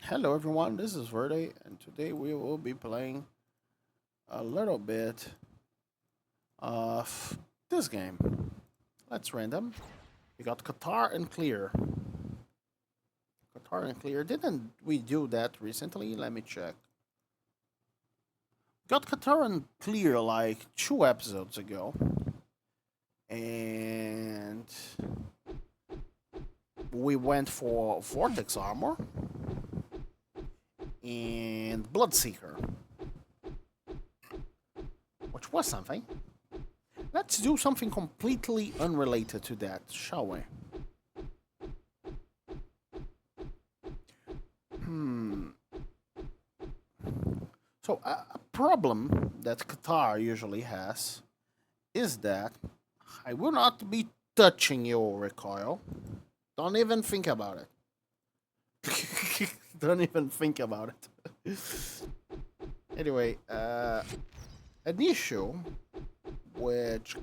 Hello everyone, this is Verde, and today we will be playing a little bit of this game. Let's random. We got Qatar and Clear. Qatar and Clear. Didn't we do that recently? Let me check. Got Qatar and Clear like 2 episodes ago. And we went for Vortex Armor and Bloodseeker, which was something. Let's do something completely unrelated to that, shall we? So, a problem that Qatar usually has is that I will not be touching your recoil. Don't even think about it. Don't even think about it. Anyway, an issue which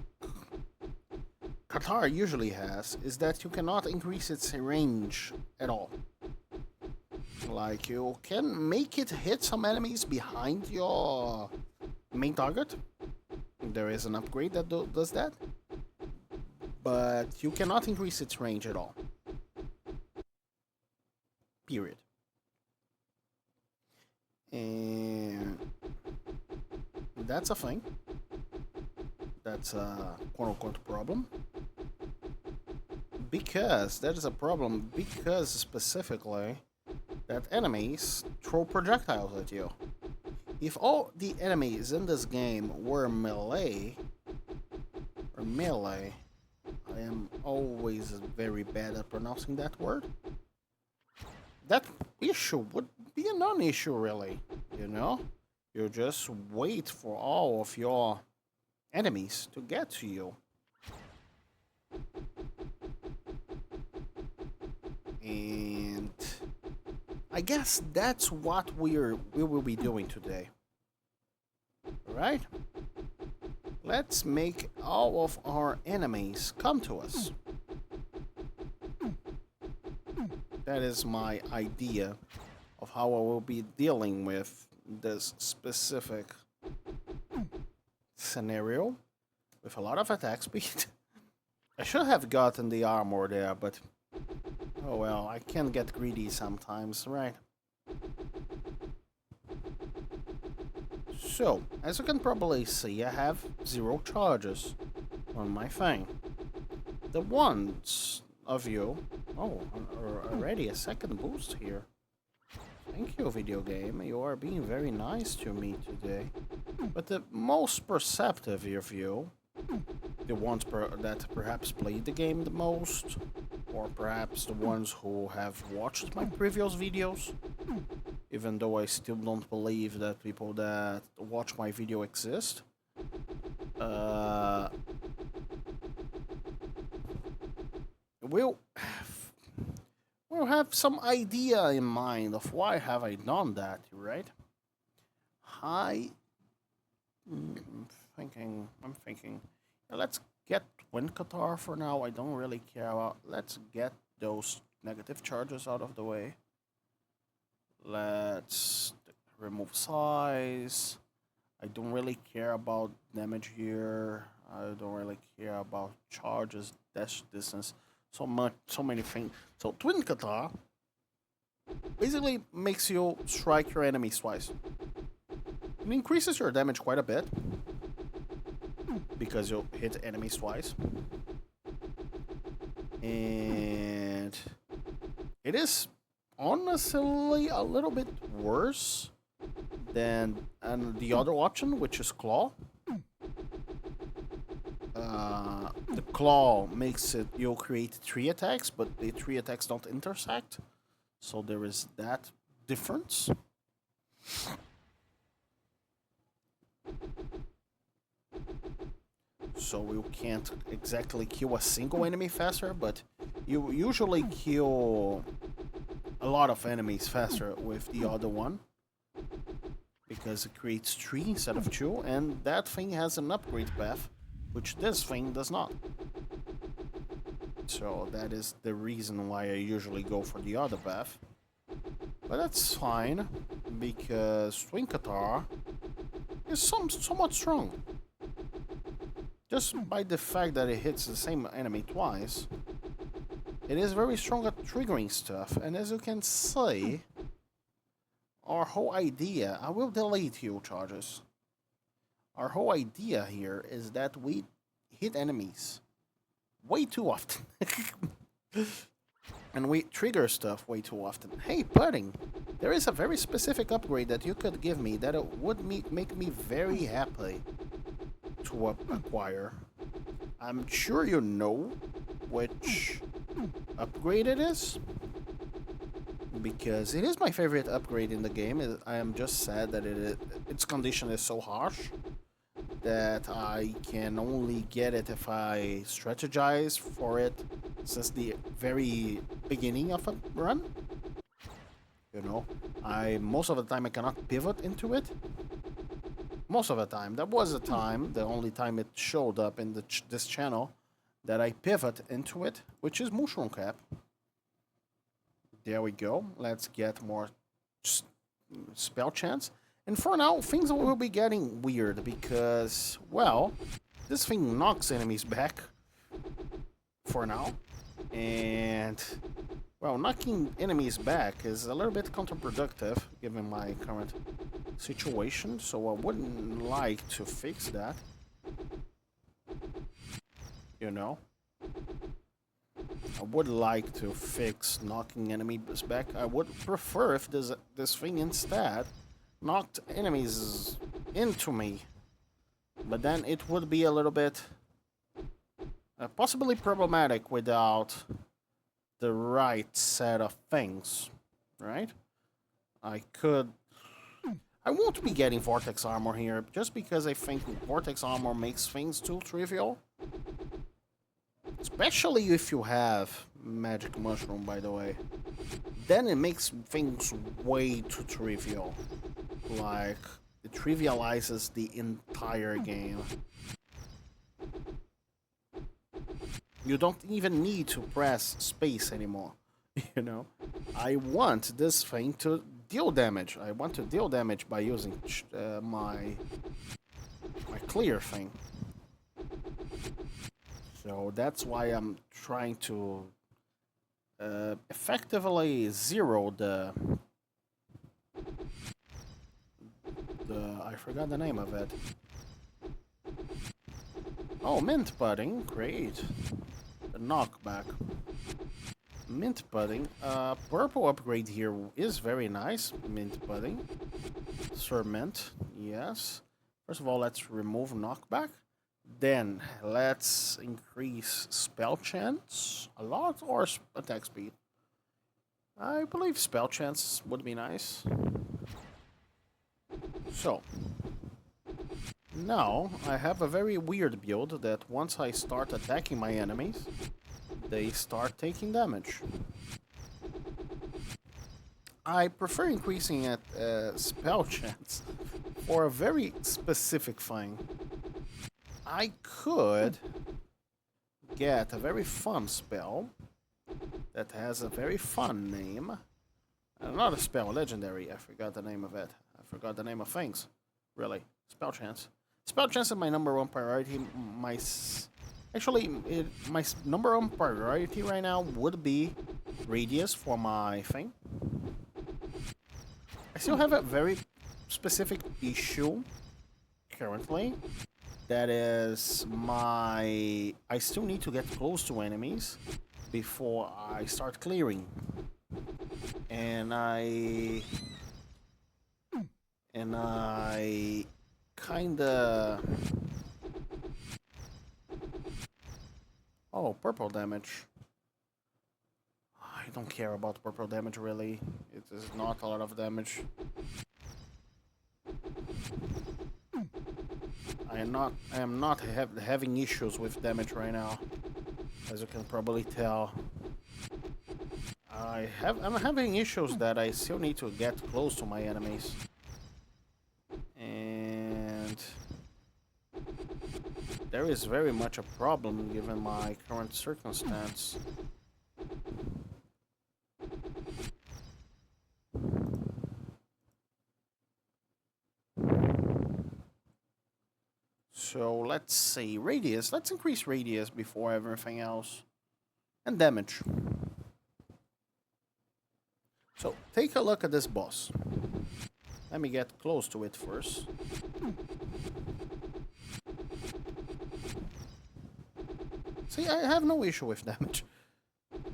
Qatar usually has is that you cannot increase its range at all. Like, you can make it hit some enemies behind your main target. There is an upgrade that does that. But you cannot increase its range at all. Period. And that's a thing. That's a quote-unquote problem. Because that is a problem because specifically that enemies throw projectiles at you. If all the enemies in this game were melee, I am always very bad at pronouncing that word. That issue would be a non-issue, really. You know, you just wait for all of your enemies to get to you. And I guess that's what we will be doing today. Right? Let's make all of our enemies come to us. That is my idea of how I will be dealing with this specific scenario with a lot of attack speed. I should have gotten the armor there, but oh well, I can get greedy sometimes, right? So, as you can probably see, I have 0 charges on my thing. The ones of you... Oh, already a second boost here. Thank you, video game. You are being very nice to me today. But the most perceptive of you, the ones that perhaps played the game the most, or perhaps the ones who have watched my previous videos, even though I still don't believe that people that watch my video exist, we'll have some idea in mind of why have I done that, right? I'm thinking. Let's get Twin Qatar for now. I don't really care about. Let's get those negative charges out of the way. Let's remove size. I don't really care about damage here. I don't really care about charges, dash distance, so many things. So Twin Kata basically makes you strike your enemies twice. It increases your damage quite a bit because you'll hit enemies twice. And it is honestly a little bit worse than the other option, which is Claw. The Claw makes it, you'll create 3 attacks, but the 3 attacks don't intersect. So there is that difference. So you can't exactly kill a single enemy faster, but you usually kill a lot of enemies faster with the other one, because it creates 3 instead of 2, and that thing has an upgrade path, which this thing does not. So that is the reason why I usually go for the other path. But that's fine, because Twinkatar is somewhat strong. Just by the fact that it hits the same enemy twice, it is very strong at triggering stuff. And as you can see, our whole idea... I will delete heal charges. Our whole idea here is that we hit enemies way too often. And we trigger stuff way too often. Hey, pudding! There is a very specific upgrade that you could give me that it would make me very happy to acquire. I'm sure you know which upgrade it is, because it is my favorite upgrade in the game. I am just sad that its condition is so harsh that I can only get it if I strategize for it since the very beginning of a run. You know, most of the time I cannot pivot into it. Most of the time. There was a time, the only time it showed up in this channel, that I pivot into it, which is Mushroom Cap. There we go. Let's get more spell chance. And for now, things will be getting weird because, well, this thing knocks enemies back for now. And, well, knocking enemies back is a little bit counterproductive given my current situation. So I wouldn't like to fix that. You know? I would like to fix knocking enemies back. I would prefer if this thing instead knocked enemies into me, but then it would be a little bit possibly problematic without the right set of things, right? I won't be getting Vortex Armor here, just because I think Vortex Armor makes things too trivial. Especially if you have Magic Mushroom, by the way. Then it makes things way too trivial. Like, it trivializes the entire game. You don't even need to press space anymore, you know? I want this thing to deal damage. I want to deal damage by using my clear thing. So that's why I'm trying to effectively zero the I forgot the name of it. Oh, mint pudding, great. The knockback. Mint pudding. Purple upgrade here is very nice. Mint pudding. Sir Mint, yes. First of all, let's remove knockback. Then let's increase spell chance a lot, or attack speed. I believe spell chance would be nice. So now I have a very weird build that once I start attacking my enemies, they start taking damage. I prefer increasing at spell chance for a very specific thing. I could get a very fun spell that has a very fun name. Not a spell, legendary. I forgot the name of it. I forgot the name of things. Really. Spell chance. Spell chance is my number one priority. My number one priority right now would be radius for my thing. I still have a very specific issue currently. That is I still need to get close to enemies before I start clearing. And I kinda... Oh, purple damage. I don't care about purple damage really. It is not a lot of damage. I am not having issues with damage right now, as you can probably tell. I'm having issues that I still need to get close to my enemies, and there is very much a problem given my current circumstance. So let's see, radius. Let's increase radius before everything else. And damage. So take a look at this boss. Let me get close to it first. See, I have no issue with damage.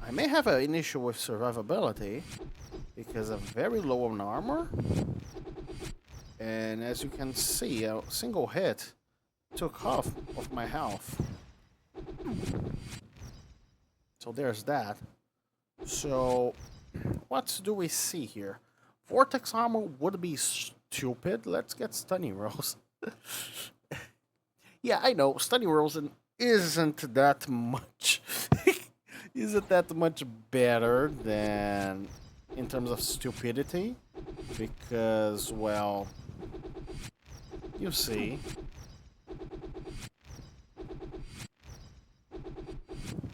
I may have an issue with survivability because I'm very low on armor. And as you can see, a single hit took half of my health. So there's that. So what do we see here? Vortex armor would be stupid. Let's get stunning rolls. Yeah, I know, stunning rolls isn't that much. Isn't that much better than in terms of stupidity? Because, well, you see,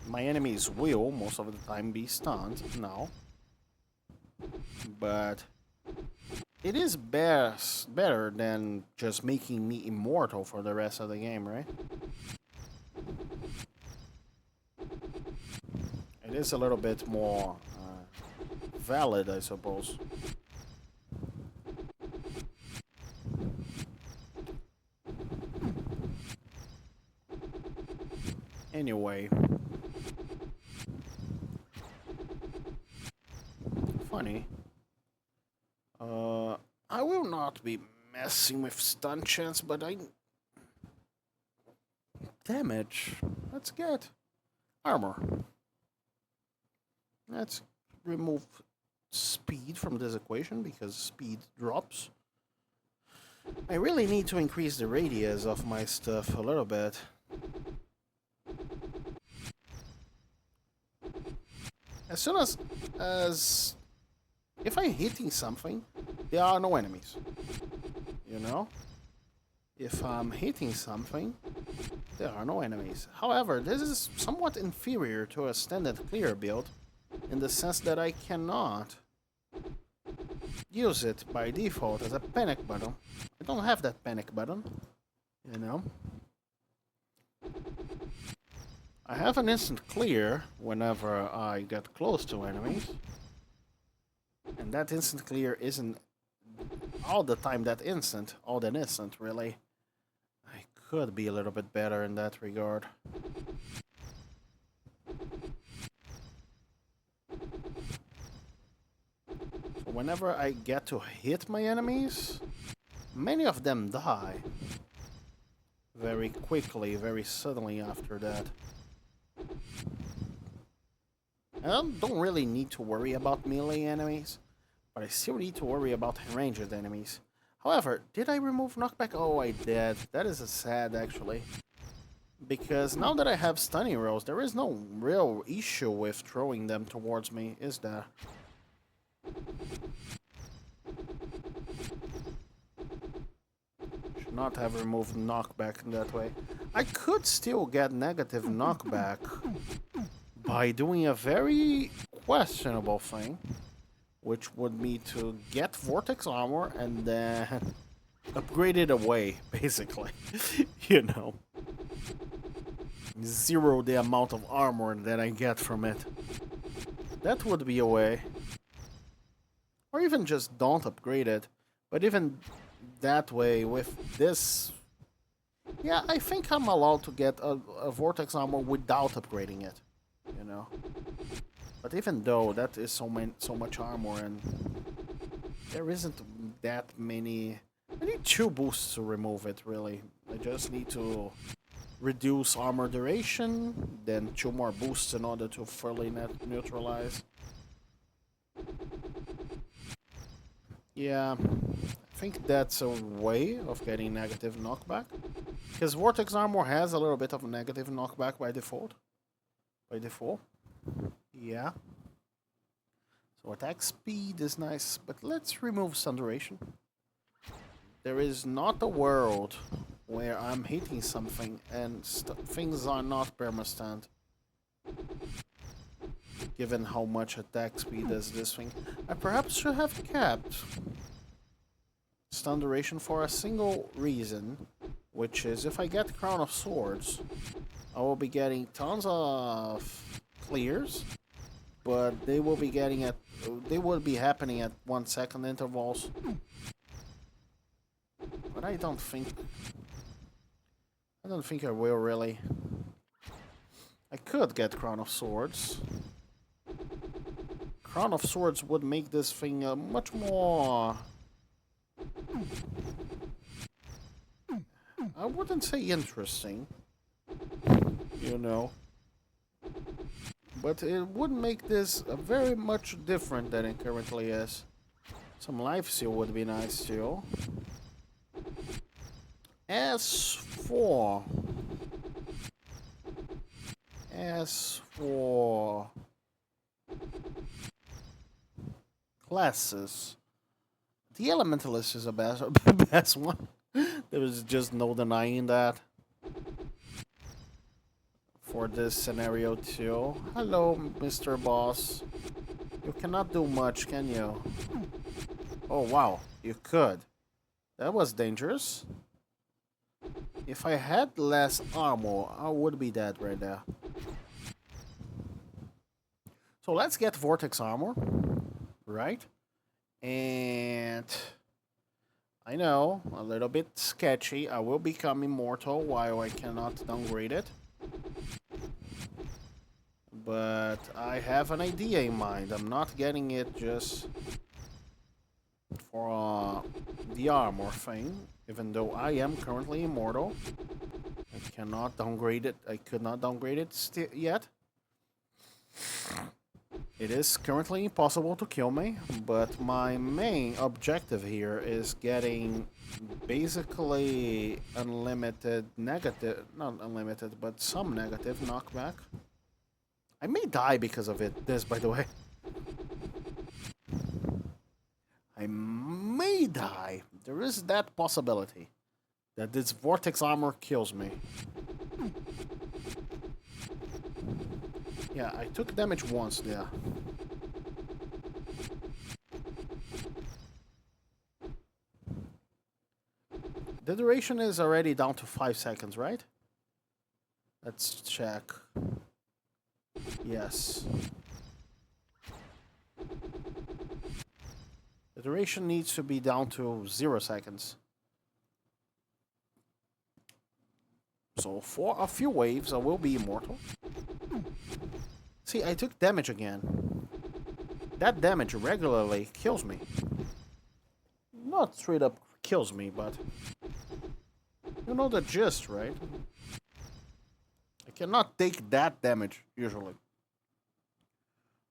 my enemies will most of the time be stunned now, but it is better than just making me immortal for the rest of the game, right? It is a little bit more valid, I suppose. Anyway. Funny. I will not be messing with stun chance, but damage. Let's get armor. Let's remove speed from this equation because speed drops. I really need to increase the radius of my stuff a little bit. As soon as if I'm hitting something, there are no enemies. You know? If I'm hitting something, there are no enemies. However, this is somewhat inferior to a standard clear build, in the sense that I cannot use it by default as a panic button. I don't have that panic button, you know? I have an instant clear whenever I get close to enemies. And that instant clear isn't all the time that instant, really. I could be a little bit better in that regard. So whenever I get to hit my enemies, many of them die very quickly, very suddenly after that. And I don't really need to worry about melee enemies, but I still need to worry about ranged enemies. However, did I remove knockback? Oh, I did. That is sad, actually. Because now that I have stunning rolls, there is no real issue with throwing them towards me, is there? Should not have removed knockback in that way. I could still get negative knockback by doing a very questionable thing, which would be to get Vortex armor and then upgrade it away, basically. You know. Zero the amount of armor that I get from it. That would be a way. Or even just don't upgrade it. But even that way, with this... Yeah, I think I'm allowed to get a Vortex armor without upgrading it. You know? But even though that is so much armor and there isn't that many... I need 2 boosts to remove it, really. I just need to reduce armor duration, then 2 more boosts in order to fully neutralize. Yeah, I think that's a way of getting negative knockback. Because Vortex armor has a little bit of negative knockback by default. Yeah. So attack speed is nice, but let's remove stun duration. There is not a world where I'm hitting something and things are not perma-stunned. Given how much attack speed does this thing. I perhaps should have kept stun duration for a single reason, which is if I get Crown of Swords, I will be getting tons of clears, but they will be happening at 1 second intervals. But I don't think I will really. I could get Crown of Swords. Crown of Swords would make this thing much more... I wouldn't say interesting, you know. But it would make this very much different than it currently is. Some life steal would be nice too. As for classes, the Elementalist is the best one. There is just no denying that. For this scenario too. Hello, Mr. Boss. You cannot do much, can you? Oh wow, you could. That was dangerous. If I had less armor, I would be dead right there. So let's get Vortex armor, right? And I know, a little bit sketchy. I will become immortal while I cannot downgrade it. But I have an idea in mind. I'm not getting it just for the armor thing, even though I am currently immortal. I cannot downgrade it. I could not downgrade it yet. It is currently impossible to kill me, but my main objective here is getting basically unlimited negative, not unlimited, but some negative knockback. I may die because of it, by the way. I may die. There is that possibility that this Vortex armor kills me. Yeah, I took damage once there. The duration is already down to 5 seconds, right? Let's check. Yes. The duration needs to be down to 0 seconds. So for a few waves, I will be immortal. See, I took damage again. That damage regularly kills me. Not straight up kills me, but... you know the gist, right? I cannot take that damage, usually.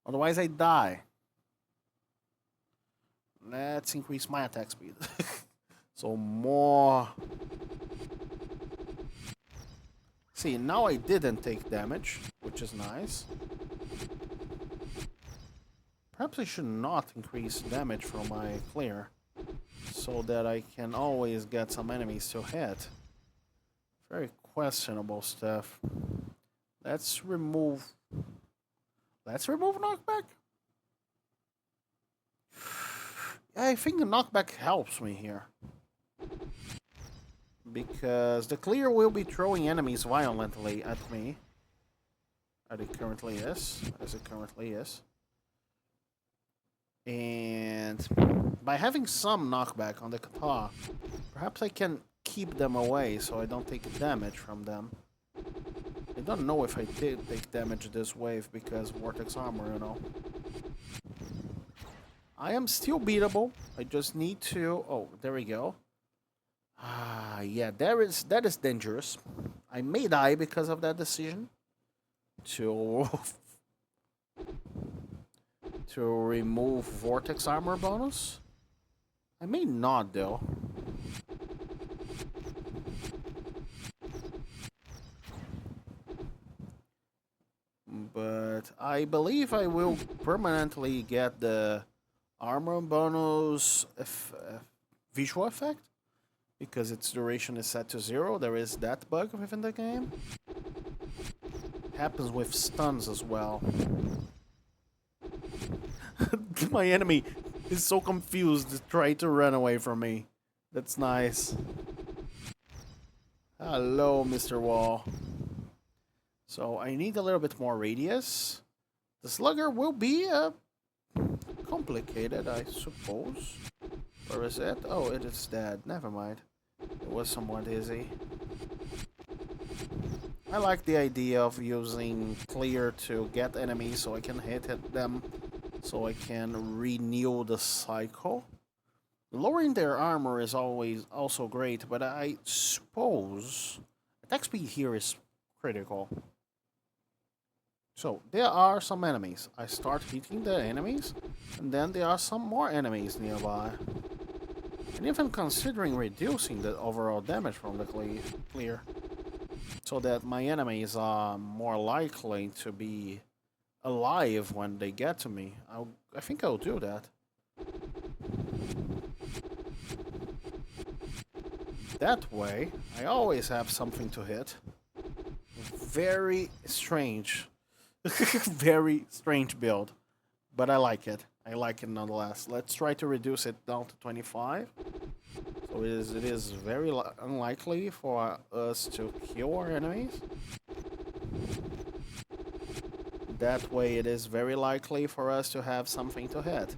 Otherwise, I die. Let's increase my attack speed. So more... See, now I didn't take damage, which is nice. Perhaps I should not increase damage from my clear, so that I can always get some enemies to hit. Very questionable stuff. Let's remove knockback. I think the knockback helps me here. Because the clear will be throwing enemies violently at me. As it currently is. And by having some knockback on the kata, perhaps I can keep them away so I don't take damage from them. I don't know if I did take damage this wave because Vortex armor, you know. I am still beatable. I just need to... oh, there we go. Ah, yeah, that is dangerous. I may die because of that decision. To remove Vortex armor bonus. I may not, though. But I believe I will permanently get the armor bonus visual effect. Because its duration is set to 0. There is that bug within the game. Happens with stuns as well. My enemy is so confused to try to run away from me. That's nice. Hello, Mr. Wall. So I need a little bit more radius. The slugger will be complicated, I suppose. Where is it? Oh, it is dead. Never mind. It was somewhat easy. I like the idea of using clear to get enemies so I can hit them, so I can renew the cycle. Lowering their armor is always also great, but I suppose attack speed here is critical. So there are some enemies. I start hitting the enemies, and then there are some more enemies nearby. And even considering reducing the overall damage from the clear, so that my enemies are more likely to be alive when they get to me, I think I'll do that. That way, I always have something to hit. Very strange. Very strange build. But I like it. I like it nonetheless. Let's try to reduce it down to 25. So it is very unlikely for us to kill our enemies. That way it is very likely for us to have something to hit.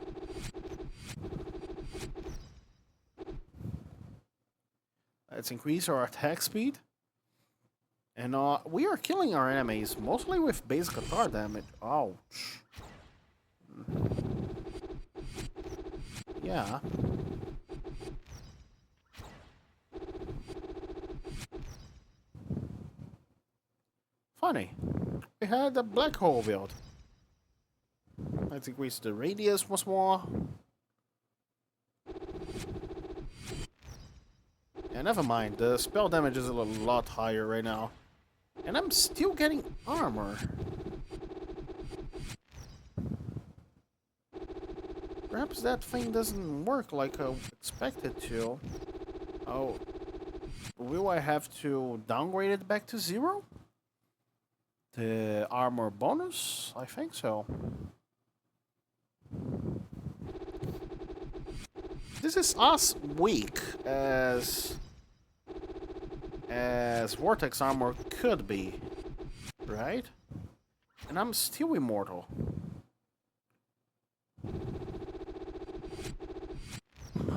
Let's increase our attack speed. And we are killing our enemies mostly with base guitar damage. Ouch. Yeah. Funny. We had a black hole build. Let's increase the radius once more. Yeah, never mind. The spell damage is a lot higher right now. And I'm still getting armor. Perhaps that thing doesn't work like I expected to. Oh, will I have to downgrade it back to 0? The armor bonus? I think so. This is as weak as Vortex armor could be, right? And I'm still immortal.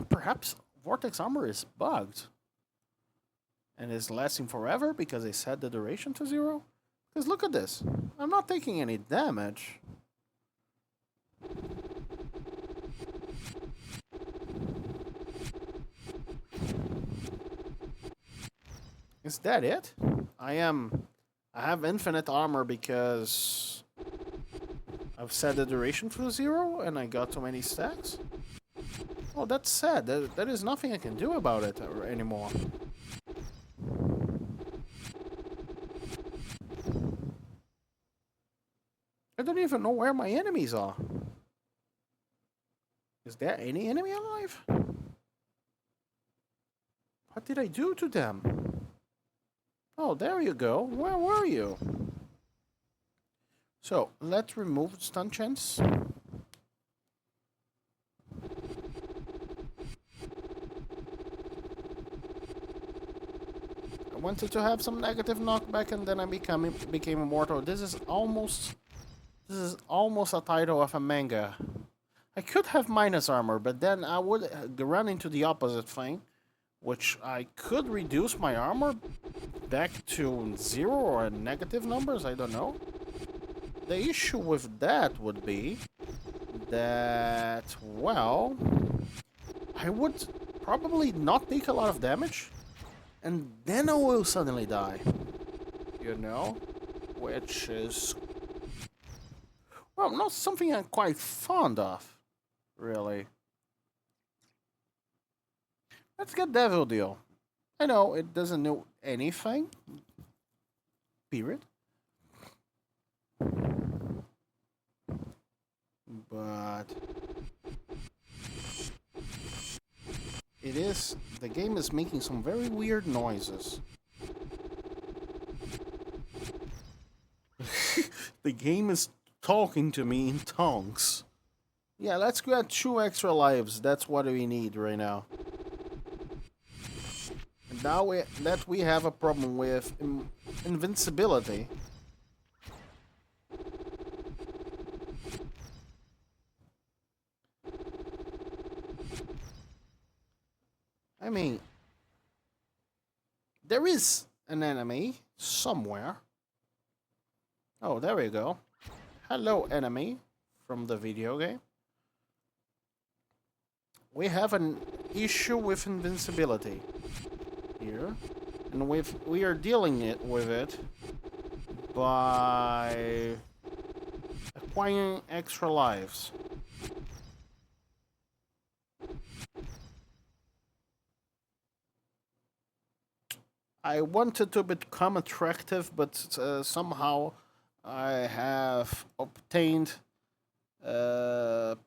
Perhaps Vortex armor is bugged and is lasting forever because they set the duration to 0? Because look at this. I'm not taking any damage. Is that it? I have infinite armor because I've set the duration to 0 and I got too many stacks? Oh, that's sad. There is nothing I can do about it anymore. I don't even know where my enemies are. Is there any enemy alive? What did I do to them? Oh, there you go. Where were you? So, let's remove stun chance. I wanted to have some negative knockback and then I became immortal. This is almost a title of a manga. I could have minus armor, but then I would run into the opposite thing, which I could reduce my armor back to 0 or negative numbers, I don't know. The issue with that would be that, well, I would probably not take a lot of damage, and then I will suddenly die. You know? Which is, well, not something I'm quite fond of, really. Let's get Devil Deal. I know it doesn't know anything. Period. But the game is making some very weird noises. The game is talking to me in tongues. Yeah, let's get 2 extra lives. That's what we need right now. Now we have a problem with invincibility. I mean, there is an enemy somewhere. Oh, there we go. Hello, enemy from the video game. We have an issue with invincibility here, and we are dealing with it by acquiring extra lives. I wanted to become attractive, but somehow I have obtained, have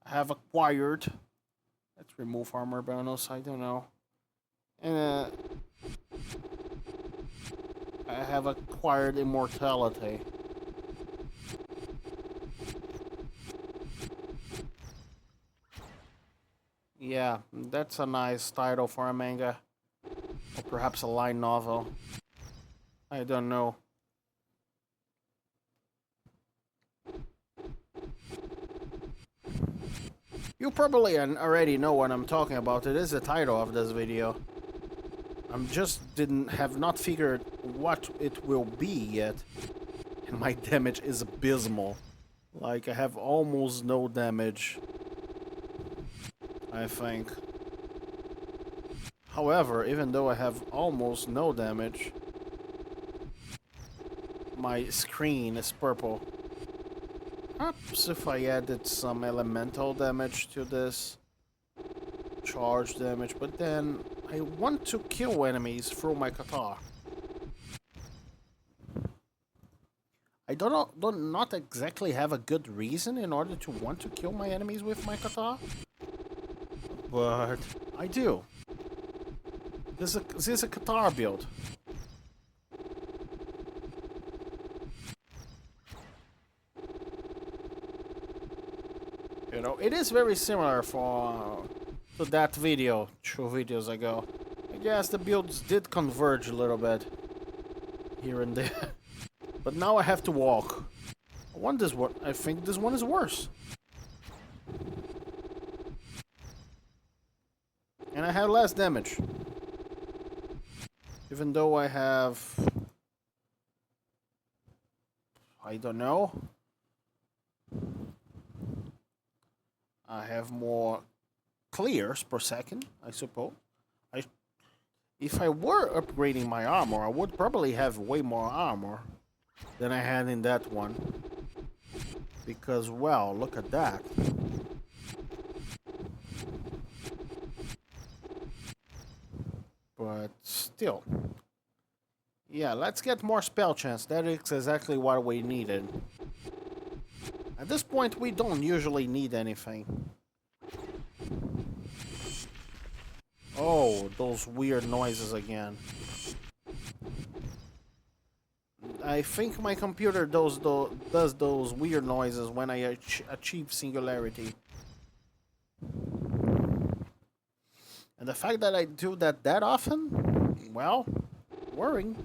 acquired. Let's remove armor bonus. I don't know. And I have acquired immortality. Yeah, that's a nice title for a manga. Or perhaps a light novel. I don't know. You probably already know what I'm talking about. It is the title of this video. I'm just have not figured what it will be yet. And my damage is abysmal. Like, I have almost no damage, I think. However, even though I have almost no damage, my screen is purple. Perhaps if I added some elemental damage to this, charge damage, but then I want to kill enemies through my kata. I not exactly have a good reason in order to want to kill my enemies with my kata, but I do. This is a kata build. You know, it is very similar to that video 2 videos ago. I guess the builds did converge a little bit here and there, but now I have to walk. I think this one is worse, and I have less damage, even though I have, I don't know. I have more clears per second, I suppose. If I were upgrading my armor, I would probably have way more armor than I had in that one. Because, well, look at that. But still. Yeah, let's get more spell chance. That is exactly what we needed. At this point, we don't usually need anything. Oh, those weird noises again. I think my computer does those weird noises when I achieve singularity. And the fact that I do that often, well, worrying.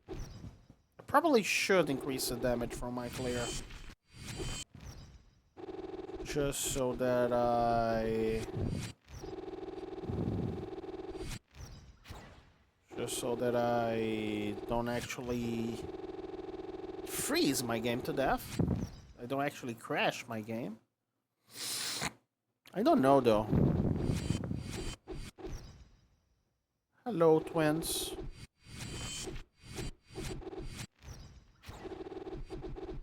I probably should increase the damage from my clear. Just so that I don't actually freeze my game to death. I don't actually crash my game. I don't know though. Hello, twins.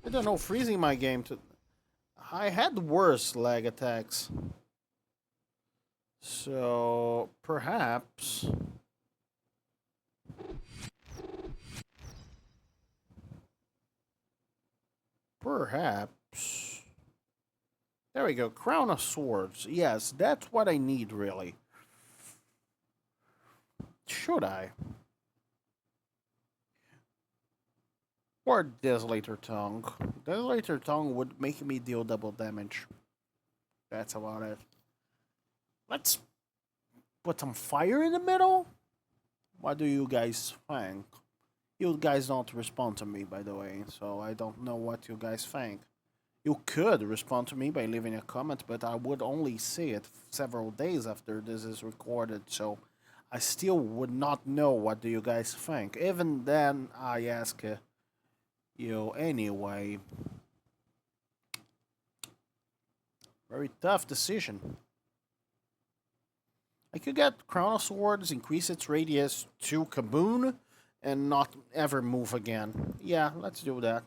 I don't know, freezing my game to... I had worse lag attacks. So, perhaps... There we go, Crown of Swords. Yes, that's what I need, really. Should I? Or Desolator Tongue. Desolator Tongue would make me deal double damage. That's about it. Let's put some fire in the middle? What do you guys think? You guys don't respond to me, by the way, so I don't know what you guys think. You could respond to me by leaving a comment, but I would only see it several days after this is recorded, so I still would not know what do you guys think. Even then, I ask you anyway. Very tough decision. I could get Crown of Swords, increase its radius to Kaboon, and not ever move again. Yeah, let's do that.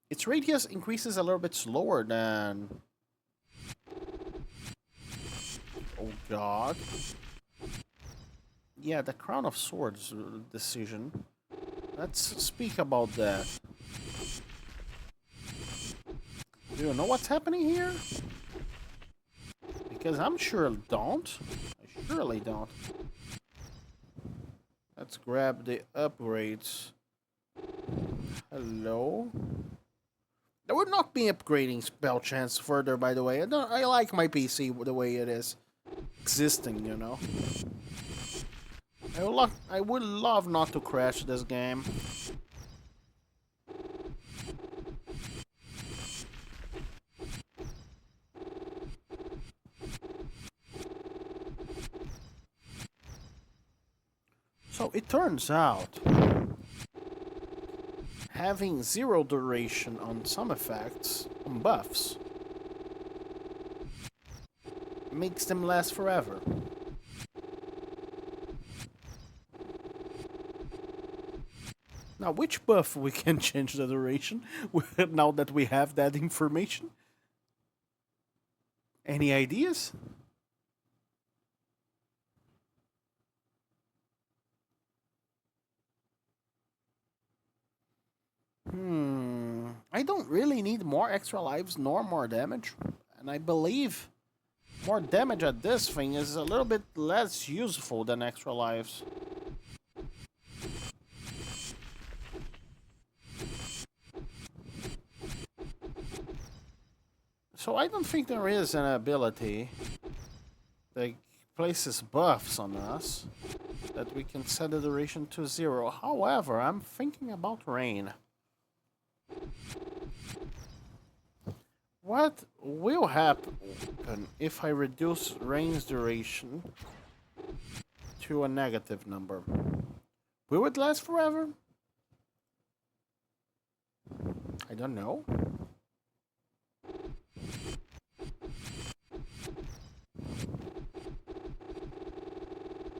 Its radius increases a little bit slower than... Oh god. Yeah, the Crown of Swords decision. Let's speak about that. Do you know what's happening here? Because I'm sure don't. I surely don't. Let's grab the upgrades. Hello? I would not be upgrading spell chance further, by the way. I like my PC the way it is existing, you know. I would love not to crash this game. So it turns out having 0 duration on some effects, on buffs, makes them last forever. Now, which buff we can change the duration now that we have that information? Any ideas? I don't really need more extra lives nor more damage. And I believe more damage at this thing is a little bit less useful than extra lives. So I don't think there is an ability that places buffs on us that we can set the duration to 0. However, I'm thinking about rain. What will happen if I reduce rain's duration to a negative number? Will it last forever? I don't know.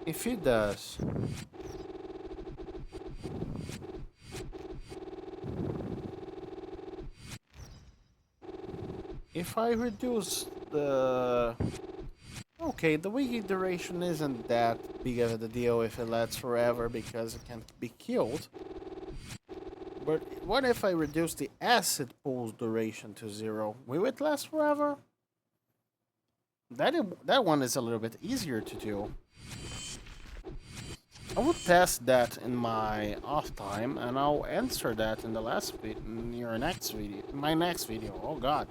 If it does, if I reduce the... Okay, the wiki duration isn't that big of a deal if it lasts forever because it can't be killed. But what if I reduce the acid pool's duration to 0? Will it last forever? That one is a little bit easier to do. I will test that in my off time, and I'll answer that in the my next video. Oh god.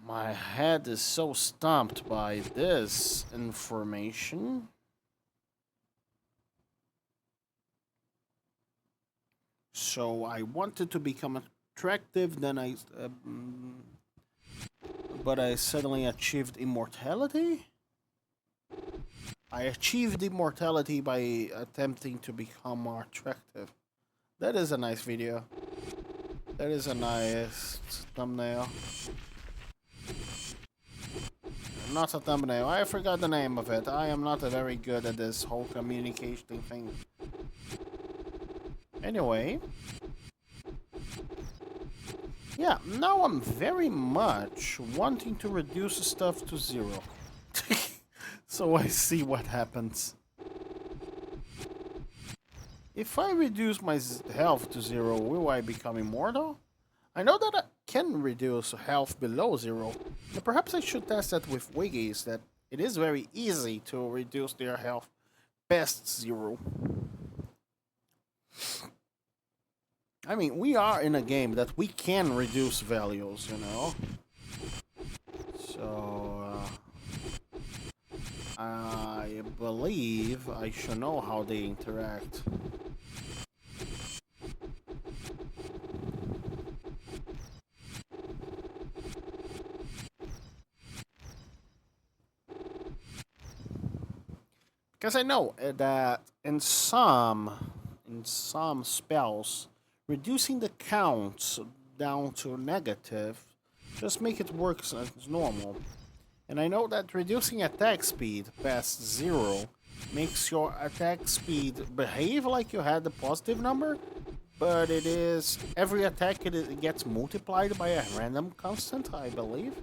My head is so stumped by this information. So I wanted to become attractive, then but I suddenly achieved immortality? I achieved immortality by attempting to become more attractive. That is a nice video. That is a nice thumbnail. Not a thumbnail. I forgot the name of it. I am not very good at this whole communication thing. Anyway. Yeah, now I'm very much wanting to reduce stuff to 0. So I see what happens. If I reduce my health to 0, will I become immortal? I know that I can reduce health below 0, but perhaps I should test that with wiggies, that it is very easy to reduce their health past 0. I mean, we are in a game that we can reduce values, you know? So... I believe I should know how they interact. Because I know that in some spells, reducing the counts down to negative just make it work as normal. And I know that reducing attack speed past 0 makes your attack speed behave like you had a positive number, but it is every attack it gets multiplied by a random constant, I believe.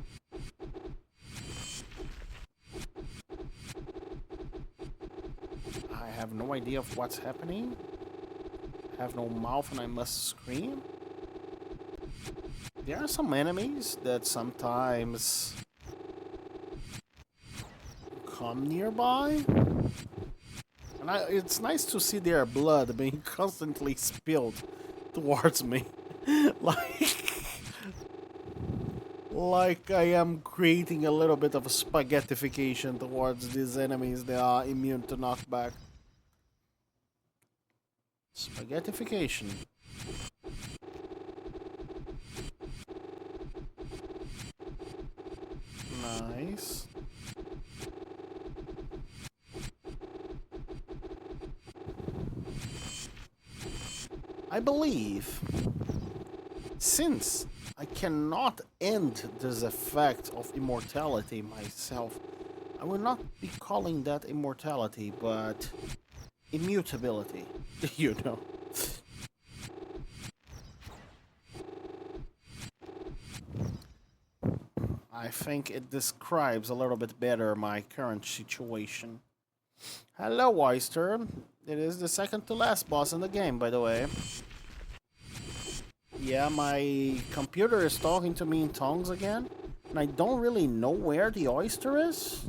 I have no idea of what's happening. I have no mouth and I must scream. There are some enemies that sometimes come nearby. And it's nice to see their blood being constantly spilled towards me. like, like I am creating a little bit of a spaghettification towards these enemies that are immune to knockback. Spaghettification. Nice. I believe, since I cannot end this effect of immortality myself, I will not be calling that immortality, but immutability, you know. I think it describes a little bit better my current situation. Hello, Oyster. It is the second to last boss in the game, by the way. Yeah, my computer is talking to me in tongues again, and I don't really know where the oyster is.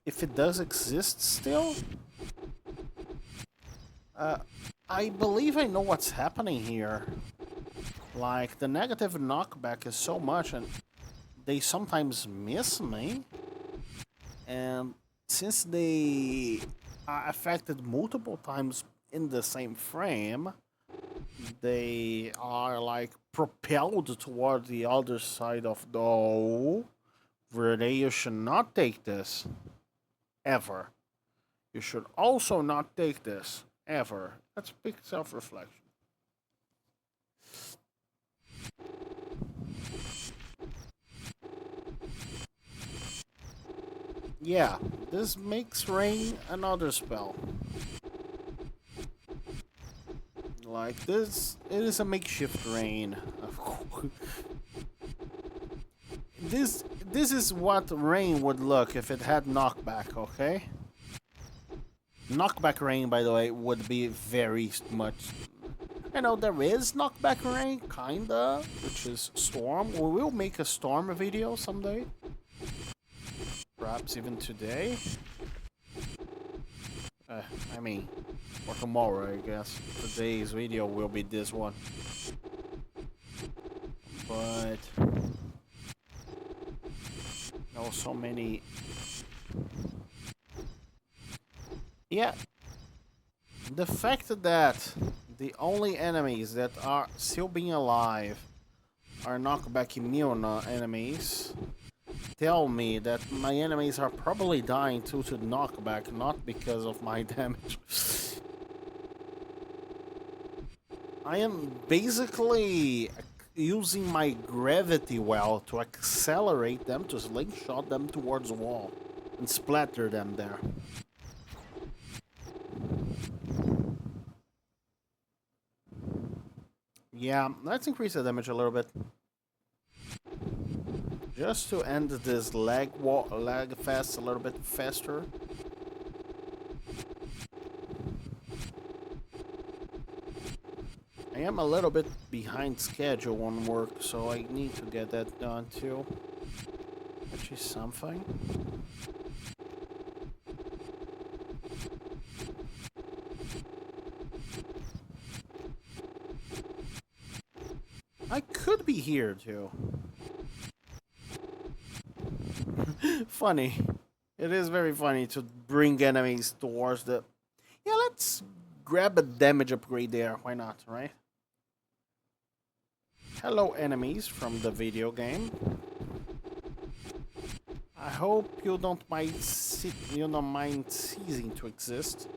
If it does exist still. I believe I know what's happening here. Like, the negative knockback is so much, and they sometimes miss me. And since they are affected multiple times in the same frame, they are like propelled toward the other side of the. Oh, Verde, you should not take this. Ever. You should also not take this. Ever. That's big self reflection. Yeah, this makes rain another spell. Like this, it is a makeshift rain. Of course. This is what rain would look if it had knockback. Okay. Knockback rain, by the way, would be very much. I know there is knockback rain, kinda, which is storm. We will make a storm video someday. Perhaps even today. I mean, or tomorrow, I guess. Today's video will be this one. But there are so many. Yeah, the fact that the only enemies that are still being alive are knockback immune enemies tell me that my enemies are probably dying due to knockback, not because of my damage. I am basically using my gravity well to accelerate them, to slingshot them towards the wall and splatter them there. Yeah, let's increase the damage a little bit. Just to end this lag fest a little bit faster. I am a little bit behind schedule on work, so I need to get that done too. Which is something. I could be here too. Funny. It is very funny to bring enemies towards the... Yeah, let's grab a damage upgrade there. Why not, right? Hello, enemies from the video game. I hope you don't mind ceasing to exist.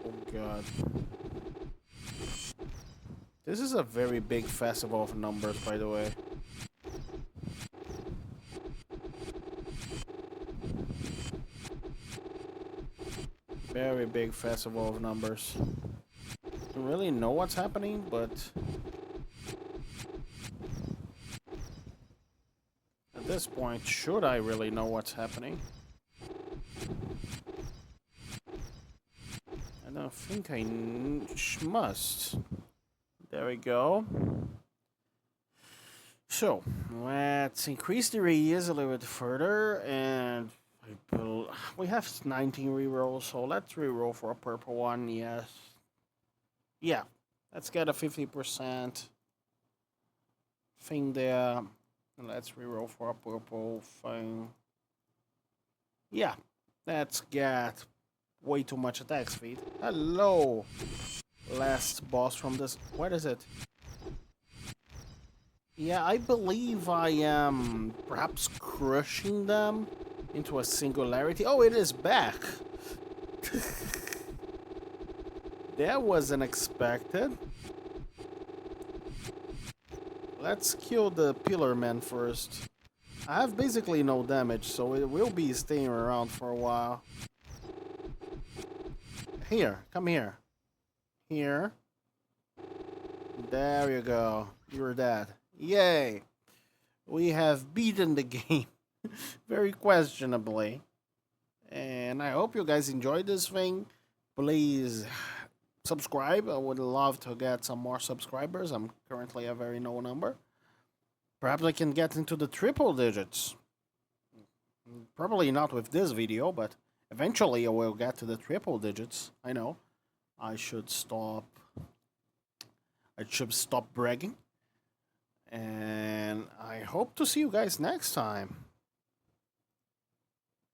Oh god. This is a very big festival of numbers, by the way. Very big festival of numbers. Don't really know what's happening, but at this point, should I really know what's happening? I don't think I must. There we go. So, let's increase the radius a little bit further, and we have 19 rerolls, so let's reroll for a purple one, yes. Yeah, let's get a 50% thing there. And let's reroll for a purple thing. Yeah, let's get way too much attack speed. Hello, last boss from this. What is it? Yeah, I believe I am perhaps crushing them into a singularity. Oh, it is back. That wasn't expected. Let's kill the Pillar Man first. I have basically no damage, so it will be staying around for a while. Here, come here. Here. There you go. You're dead. Yay! We have beaten the game. Very questionably. And I hope you guys enjoyed this thing. Please subscribe. I would love to get some more subscribers. I'm currently a very low number. Perhaps I can get into the triple digits. Probably not with this video, but eventually I will get to the triple digits. I know. I should stop bragging. And I hope to see you guys next time.